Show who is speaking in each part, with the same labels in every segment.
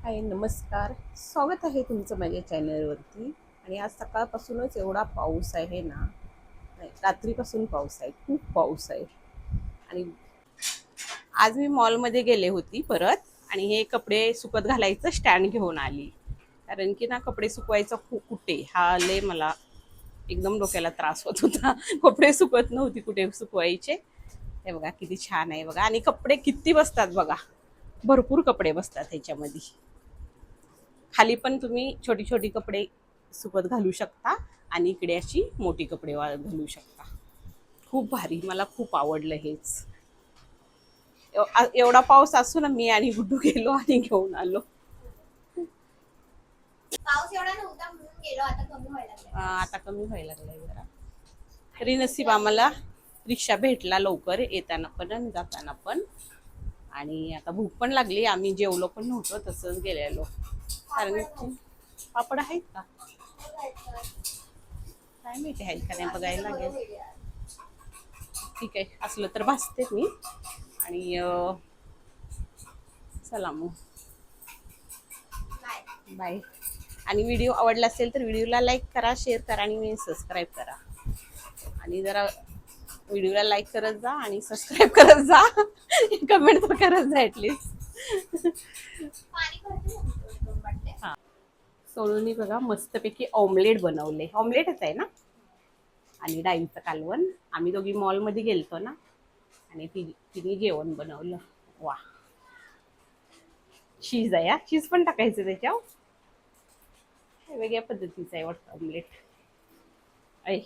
Speaker 1: हाय नमस्कार. स्वागत आहे तुमचं माझ्या चॅनलवरती. आणि आज सकाळपासूनच एवढा पाऊस आहे ना, नाही रात्रीपासून पाऊस आहे, खूप पाऊस आहे. आणि आज मी मॉलमध्ये गेले होती परत, आणि हे कपडे सुकत घालायचं स्टँड घेऊन आली. कारण की ना कपडे सुकवायचा खूप कुठे हा लय मला एकदम डोक्याला त्रास होत होता. कपडे सुकत नव्हती कुठे सुकवायचे. हे बघा किती छान आहे बघा, आणि कपडे किती बसतात बघा, भरपूर कपडे बसतात ह्याच्यामध्ये. खाली पण तुम्ही छोटी छोटी कपडे सुकत घालू शकता, आणि इकडे अशी मोठी कपडे घालू शकता. खूप भारी, मला खूप आवडलं हेच. एवढा पाऊस असो ना, मी आणि गुड्डू गेलो आणि घेऊन आलो.
Speaker 2: पाऊस एवढा नव्हता म्हणून गेलो, आता कमी व्हायला लागलाय.
Speaker 1: आता कमी व्हायला लागलाय जरा. तरी नशीब आम्हाला रिक्षा भेटला लवकर, येताना पण आणि जाताना पण. आणि आता भूक पण लागली, आम्ही जेवलो पण नव्हतो, तसंच गेलेलो. कारण की पापड आहेत का काय माहिती, आहेत का नाही बघायला लागेल. ठीक आहे, असलं तर भासते मी. आणि चला मग, बाय. आणि व्हिडिओ आवडला असेल तर व्हिडिओला लाईक करा, शेअर करा आणि सबस्क्राईब करा. आणि जरा व्हिडिओला लाईक करत जा आणि सबस्क्राईब करत जा. कमेंट तर करत जा ॲटलिस्ट.
Speaker 2: पाणी भरपूर वाटते.
Speaker 1: हां, सोनूनी बघा मस्तपैकी ऑमलेट बनवले. ऑमलेटच आहे ना, आणि डाळीचं कालवण. आम्ही दोघी मॉलमध्ये गेलतो ना, आणि तिने जेवण बनवलं. वा, चीज आहे. चीज पण टाकायचं त्याच्यावर. वेगळ्या पद्धतीचं आहे वाटतं ऑमलेट. ऐ,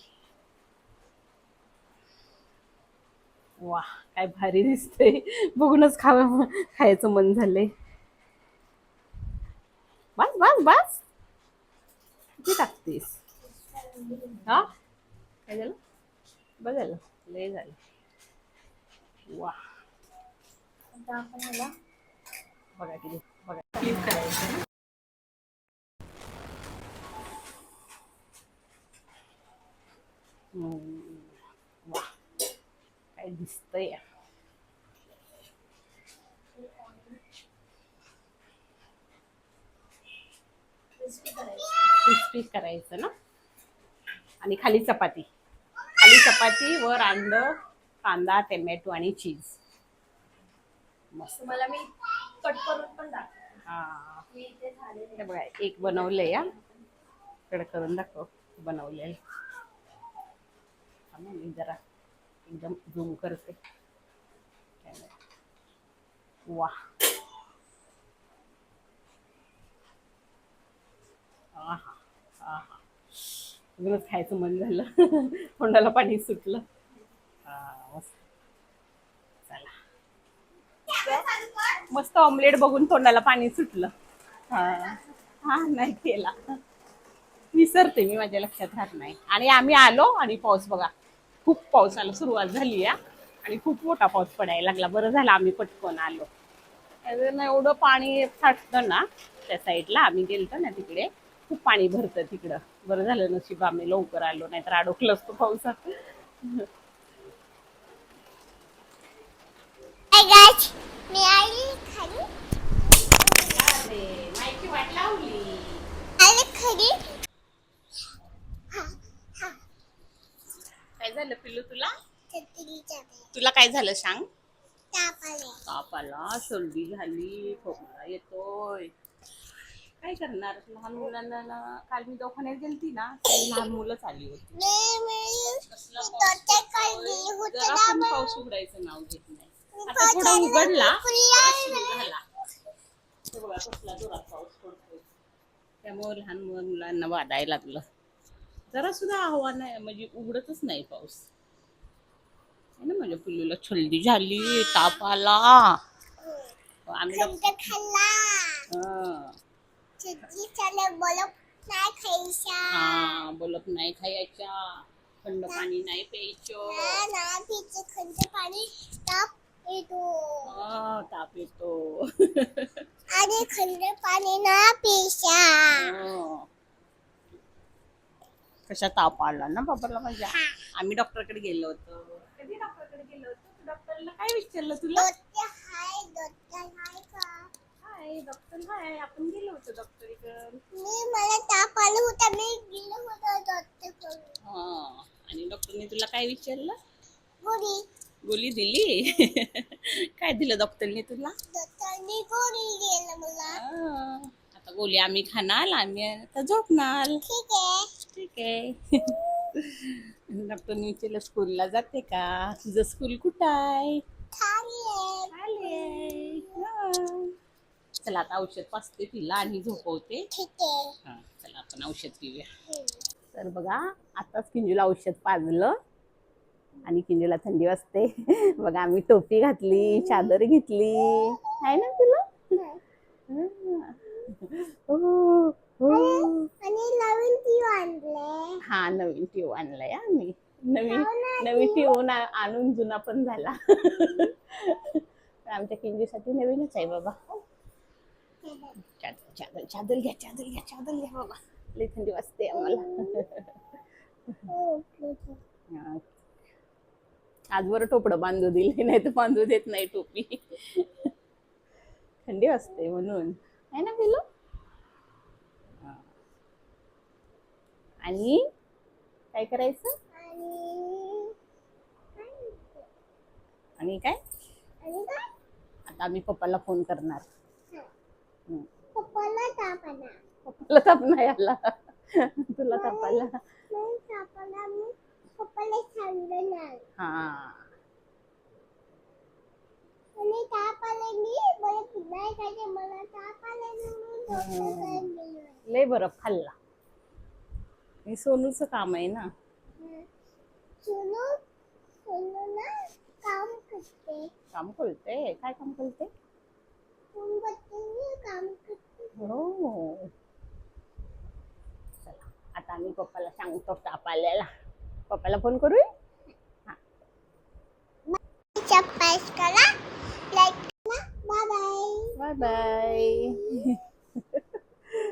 Speaker 1: वा, काय भारी दिसतंय. बघूनच खायचं मन झालंय. बस बस बस, किती टाकतेस? हा, काय झालं? बस झालं, लय झालं. वा,
Speaker 2: आता आपण ह्याला
Speaker 1: बघा किती, बघा क्लिक करायचं ना. वा, काय दिसतंय.
Speaker 2: क्रिस्पी करायचं.
Speaker 1: क्रिस्पी करायचं ना. आणि खाली चपाती, खाली चपाती, वर अंड, कांदा, टोमॅटो आणि चीज. मस्त.
Speaker 2: तुम्हाला मी कट करून पण दाखवते.
Speaker 1: हा,
Speaker 2: मी इथे झालेले
Speaker 1: हे बघा एक बनवलंय या, कड करून दाखव बनवलेलं. मी जरा एकदम झूम करते. वा, हा हा हा हा, सगळंच खायचं मन झालं. तोंडाला पाणी सुटलं. हा, मस्त. चला, मस्त ऑमलेट बघून तोंडाला पाणी सुटलं. हा हा, नाही केला, विसरते मी, माझ्या लक्षात राहत नाही. आणि आम्ही आलो आणि पाऊस बघा, खूप पावसाला सुरुवात झाली या, आणि खूप मोठा पाऊस पडायला लागला. बरं झालं आम्ही पटकन आलो. ना एवढं पाणी साठतं ना त्या साईडला, आम्ही गेलतो ना तिकडे, खूप पाणी भरतं तिकडं. बरं झालं नशीब आम्ही लवकर आलो, नाहीतर अडकलो असतो पावसात.
Speaker 2: हाय गाइस, मी आई खाली
Speaker 1: माहिती वाट लावली.
Speaker 2: आले खाली.
Speaker 1: काय झालं पिल्लू तुला?
Speaker 2: छत्रीच्या
Speaker 1: तुला काय झालं सांग?
Speaker 2: ताप आले.
Speaker 1: ताप आला, सर्दी झाली, खोकला येतोय. काय करणार लहान मुलांना ना. काल मी दवाखान्यात गेलती ना, ती लहान मुलंच आली होती. कसला पाऊस पडतोय, जरा पण पाऊस उघडायचं नाव घेत नाही. आता थोडा उघडला, परत सुरू झाला. हे बघा कसला जोरात पाऊस पडतोय, त्यामुळे लहान मुलांना वाढायला लागलं. जरा सुद्धा हवा नाही, म्हणजे उघडतच नाही पाऊस. है ना, माझ्या पिल्लूला सर्दी झाली, ताप आला. आम्ही
Speaker 2: खाल्ला.
Speaker 1: हं.
Speaker 2: छत्री चाले बोलप नाही खायचा.
Speaker 1: हा, बोलत नाही खायच्या, थंड पाणी नाही प्यायचं.
Speaker 2: ना पिचे थंड पाणी ताप येतो.
Speaker 1: हा, ताप येतो.
Speaker 2: आणि थंड पाणी ना प्यायचा.
Speaker 1: हं. कशा ताप आला ना बाबाला माझ्या. आम्ही डॉक्टरकडे गेलो होतो. कधी डॉक्टरकडे गेलो होतो? डॉक्टरला काय विचारलं तुला?
Speaker 2: डॉक्टर हाय का?
Speaker 1: हाय डॉक्टर हाय. आपण गेलो होतो डॉक्टरकडे.
Speaker 2: मला ताप आला होता मी गेलो होतो डॉक्टरकडे.
Speaker 1: हा. आणि डॉक्टरने तुला काय विचारलं?
Speaker 2: गोळी
Speaker 1: गोळी दिली. काय दिलं डॉक्टरने तुला?
Speaker 2: डॉक्टरने गोळी दिली मला.
Speaker 1: आता गोळी आम्ही खाणार, आम्ही आता झोपणार.
Speaker 2: ठीक आहे.
Speaker 1: ठीक आहे. डॉक्टरने विचारलं स्कूलला जाते का? तुझं स्कूल कुठं आहे?
Speaker 2: खाली आहे.
Speaker 1: खाली आहे. हा. चला आता औषध पाजते तिला आणि झोपवते.
Speaker 2: ठीक आहे.
Speaker 1: हा चला आपण औषध पिऊया.
Speaker 2: हम्म.
Speaker 1: तर बघा आताच किंजूला औषध पाजलं आणि किंजूला थंडी वाजते. बघा आम्ही टोपी घातली, चादर घेतली आहे ना तुला. हो, हो.
Speaker 2: आणि नवीन टी आणले.
Speaker 1: हा नवीन ट्यूब आणलाय आम्ही. नवीन ट्यूब आणून जुना पण झाला. आमच्या किंजूसाठी नवीनच आहे बाबा. चादर चादर चादर घ्या, चादर घ्या, चादर घ्या बाबा. लई थंडी वाजते आम्हाला. हा. आज बरं टोपडं बांधू दिली, नाही तर बांधू देत नाही टोपी. थंडी वाजते म्हणून आहे ना पिलू. आणि काय करायचं? आणि काय आता आम्ही पप्पाला फोन करणार.
Speaker 2: पप्पाला ताप आला.
Speaker 1: पप्पाला ताप नाही आला. तुला ताप आला.
Speaker 2: नाही ताप आला मी पप्पाला सांगणार.
Speaker 1: हा
Speaker 2: आणि ताप आला मी मला नाही खायचे मला ताप आला म्हणून डॉक्टरकडे गेलो.
Speaker 1: लय बरं खाल्ला. हे सोनूचं काम आहे ना.
Speaker 2: सोनू सोनू ना काम करते.
Speaker 1: काम करते. काय काम करते?
Speaker 2: मोमबत्तीने काम करते.
Speaker 1: हो. चला आता आम्ही पप्पाला सांगतो ताप आलेला. पप्पाला फोन करूया.
Speaker 2: सबस्क्राइब करा लाईक करा बाय बाय.
Speaker 1: Bye bye.